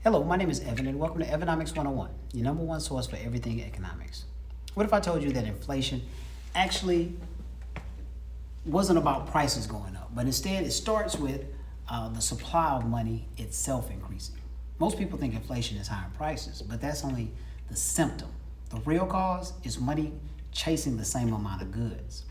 Hello, my name is Evan, and welcome to Evanomics 101, your number one source for everything economics. What if I told you that inflation actually wasn't about prices going up, but instead it starts with the supply of money itself increasing? Most people think inflation is higher prices, but that's only the symptom. The real cause is money chasing the same amount of goods.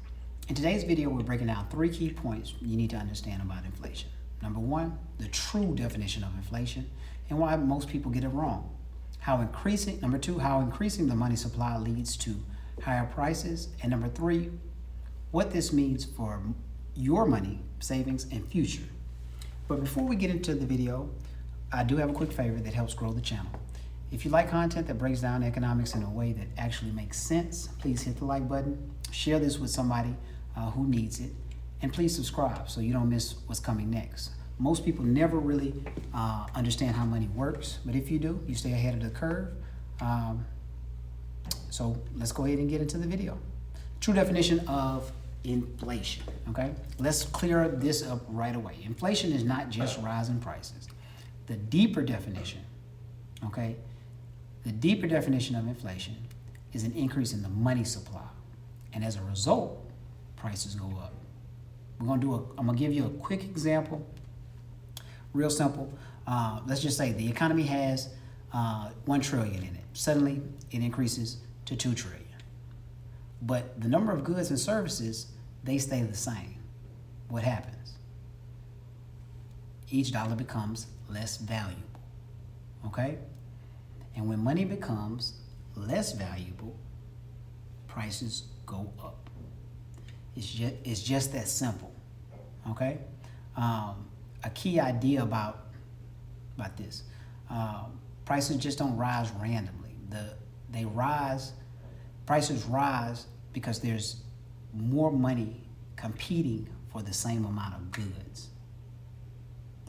In today's video, we're breaking down 3 key points you need to understand about inflation. Number 1, the true definition of inflation and why most people get it wrong. Number 2, how increasing the money supply leads to higher prices. And number 3, what this means for your money, savings, and future. But before we get into the video, I do have a quick favor that helps grow the channel. If you like content that breaks down economics in a way that actually makes sense, please hit the like button, share this with somebody who needs it, and please subscribe so you don't miss what's coming next. Most people never really understand how money works, but if you do, you stay ahead of the curve. So let's go ahead and get into the video. True definition of inflation, okay? Let's clear this up right away. Inflation is not just rising prices. The deeper definition, okay? The deeper definition of inflation is an increase in the money supply. And as a result, prices go up. I'm gonna give you a quick example, real simple. Let's just say the economy has 1 trillion in it. Suddenly it increases to 2 trillion. But the number of goods and services, they stay the same. What happens? Each dollar becomes less valuable, okay? And when money becomes less valuable, prices go up. It's just that simple, okay? A key idea about this, prices just don't rise randomly. Prices rise because there's more money competing for the same amount of goods,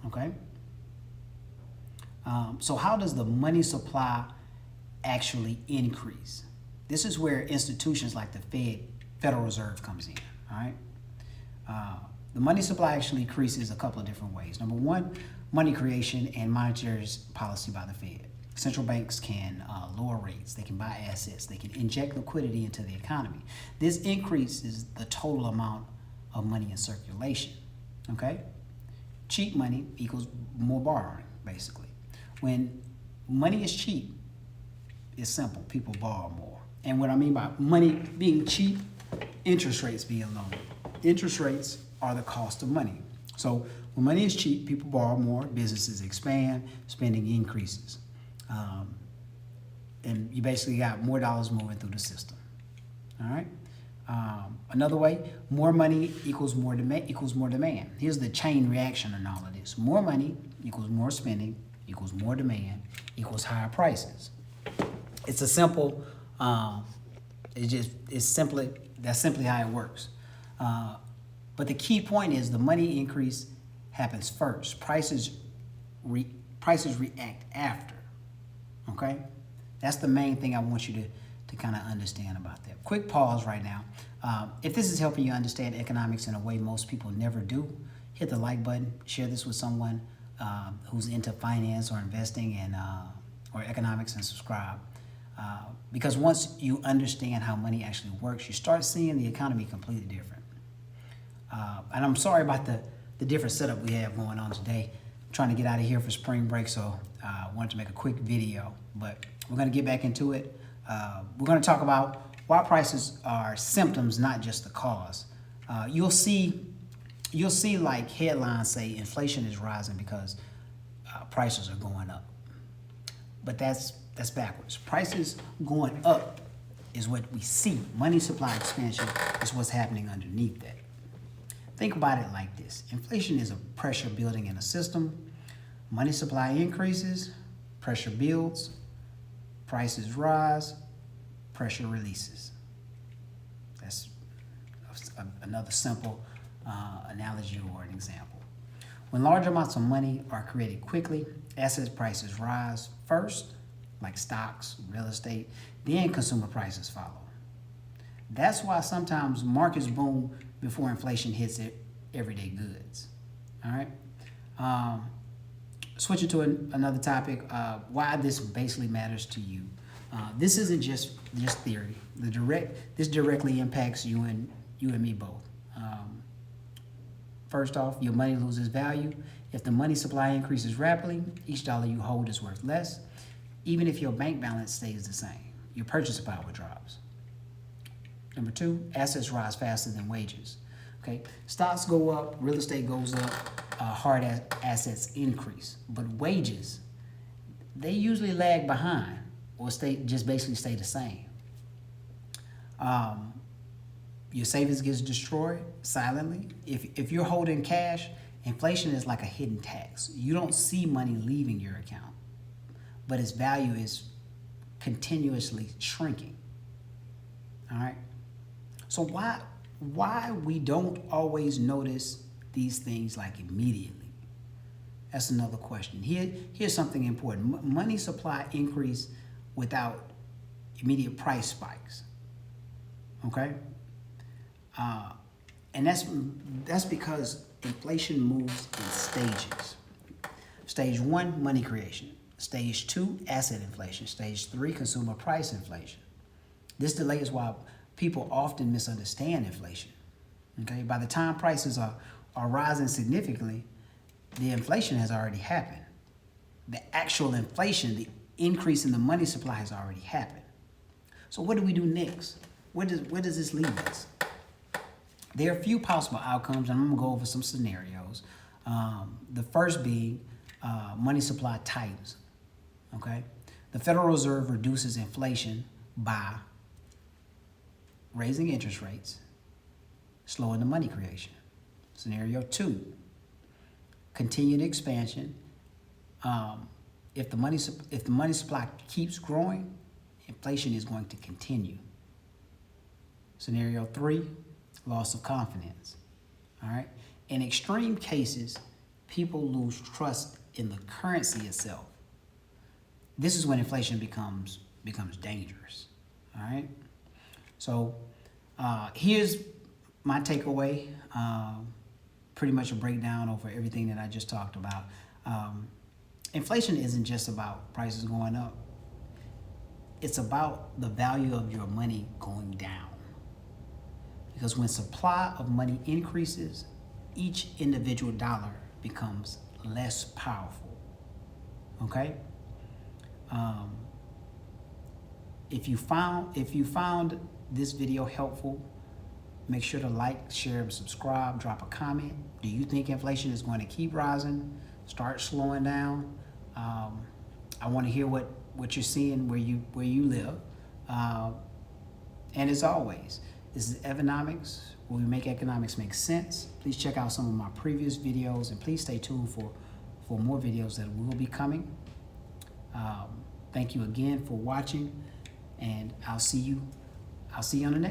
okay? So how does the money supply actually increase? This is where institutions like the Federal Reserve comes in, all right? The money supply actually increases a couple of different ways. Number 1, money creation and monetary policy by the Fed. Central banks can lower rates, they can buy assets, they can inject liquidity into the economy. This increases the total amount of money in circulation, okay? Cheap money equals more borrowing, basically. When money is cheap, it's simple, people borrow more. And what I mean by money being cheap, interest rates being low. Interest rates are the cost of money. So when money is cheap, people borrow more, businesses expand, spending increases. And you basically got more dollars moving through the system, all right? Another way, more money equals more demand. Here's the chain reaction in all of this. More money equals more spending, equals more demand, equals higher prices. It's a simple, that's simply how it works. But the key point is the money increase happens first. Prices react after, okay? That's the main thing I want you to kind of understand about that. Quick pause right now. If this is helping you understand economics in a way most people never do, hit the like button, share this with someone who's into finance or investing and or economics, and subscribe. Because once you understand how money actually works, you start seeing the economy completely different. And I'm sorry about the different setup we have going on today. I'm trying to get out of here for spring break, so I wanted to make a quick video. But we're going to get back into it. We're going to talk about why prices are symptoms, not just the cause. You'll see like headlines say inflation is rising because prices are going up. But that's backwards. Prices going up is what we see. Money supply expansion is what's happening underneath that. Think about it like this. Inflation is a pressure building in a system. Money supply increases, pressure builds, prices rise, pressure releases. That's another simple analogy or an example. When large amounts of money are created quickly, asset prices rise first, like stocks, real estate, then consumer prices follow. That's why sometimes markets boom before inflation hits everyday goods, all right? switching to another topic, why this basically matters to you. This isn't just theory. This directly impacts you and me both. First off, your money loses value. If the money supply increases rapidly, each dollar you hold is worth less. Even if your bank balance stays the same, your purchasing power drops. Number two, assets rise faster than wages. Okay, stocks go up, real estate goes up, hard assets increase, but wages, they usually lag behind or basically stay the same. Your savings gets destroyed silently. If you're holding cash, inflation is like a hidden tax. You don't see money leaving your account, but its value is continuously shrinking. All right. So why we don't always notice these things like immediately? That's another question. Here's something important. Money supply increase without immediate price spikes. Okay? And that's because inflation moves in stages. Stage 1, money creation. Stage 2, asset inflation. Stage 3, consumer price inflation. This delay is why people often misunderstand inflation. Okay? By the time prices are rising significantly, the inflation has already happened. The actual inflation, the increase in the money supply has already happened. So what do we do next? Where does this leave us? There are a few possible outcomes, and I'm going to go over some scenarios. The first being money supply tightens. Okay? The Federal Reserve reduces inflation by raising interest rates, slowing the money creation. Scenario 2, continued expansion. If the money supply keeps growing, inflation is going to continue. Scenario 3, loss of confidence. All right. In extreme cases, people lose trust in the currency itself. This is when inflation becomes dangerous. All right. So here's my takeaway. Pretty much a breakdown over everything that I just talked about. Inflation isn't just about prices going up. It's about the value of your money going down. Because when supply of money increases, each individual dollar becomes less powerful. Okay? If you found this video helpful, make sure to like, share, and subscribe. Drop a comment. Do you think inflation is going to keep rising? Start slowing down? I want to hear what you're seeing where you live. And as always, this is Evanomics, where we make economics make sense. Please check out some of my previous videos, and please stay tuned for more videos that will be coming. Thank you again for watching, and I'll see you on the next one.